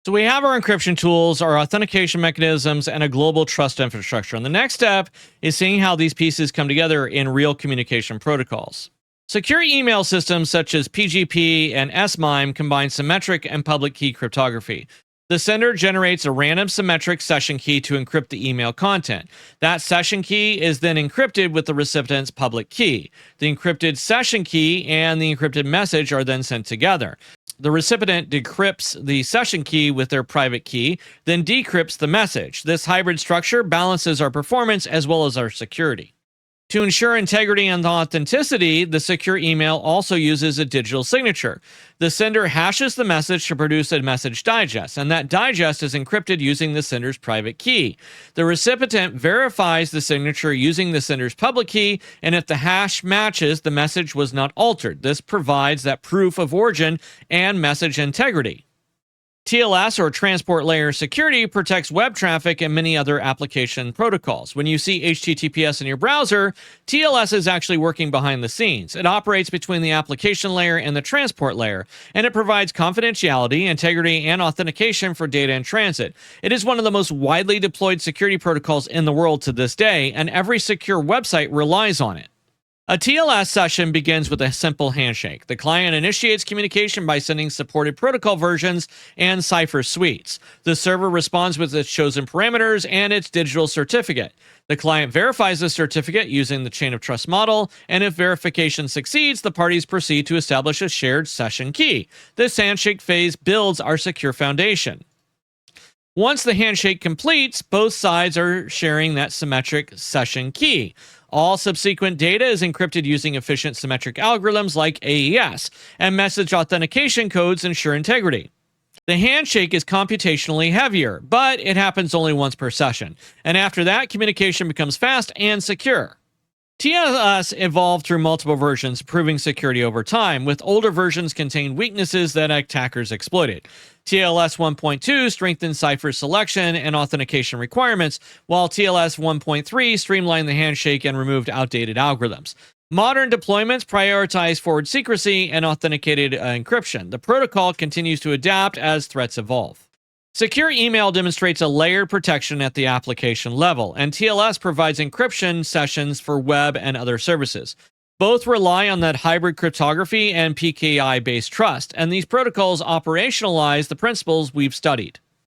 So we have our encryption tools, our authentication mechanisms, and a global trust infrastructure. And the next step is seeing how these pieces come together in real communication protocols. Secure email systems such as PGP and SMIME combine symmetric and public key cryptography. The sender generates a random symmetric session key to encrypt the email content. That session key is then encrypted with the recipient's public key. The encrypted session key and the encrypted message are then sent together. The recipient decrypts the session key with their private key, then decrypts the message. This hybrid structure balances our performance as well as our security. To ensure integrity and authenticity, the secure email also uses a digital signature. The sender hashes the message to produce a message digest, and that digest is encrypted using the sender's private key. The recipient verifies the signature using the sender's public key, and if the hash matches, the message was not altered. This provides that proof of origin and message integrity. TLS, or Transport Layer Security, protects web traffic and many other application protocols. When you see HTTPS in your browser, TLS is actually working behind the scenes. It operates between the application layer and the transport layer, and it provides confidentiality, integrity, and authentication for data in transit. It is one of the most widely deployed security protocols in the world to this day, and every secure website relies on it. A TLS session begins with a simple handshake. The client initiates communication by sending supported protocol versions and cipher suites. The server responds with its chosen parameters and its digital certificate. The client verifies the certificate using the chain of trust model, and if verification succeeds, the parties proceed to establish a shared session key. This handshake phase builds our secure foundation. Once the handshake completes, both sides are sharing that symmetric session key. All subsequent data is encrypted using efficient symmetric algorithms like AES, and message authentication codes ensure integrity. The handshake is computationally heavier, but it happens only once per session, and after that, communication becomes fast and secure. TLS evolved through multiple versions, improving security over time, with older versions containing weaknesses that attackers exploited. TLS 1.2 strengthened cipher selection and authentication requirements, while TLS 1.3 streamlined the handshake and removed outdated algorithms. Modern deployments prioritize forward secrecy and authenticated encryption. The protocol continues to adapt as threats evolve. Secure email demonstrates a layered protection at the application level, and TLS provides encryption sessions for web and other services. Both rely on that hybrid cryptography and PKI-based trust, and these protocols operationalize the principles we've studied.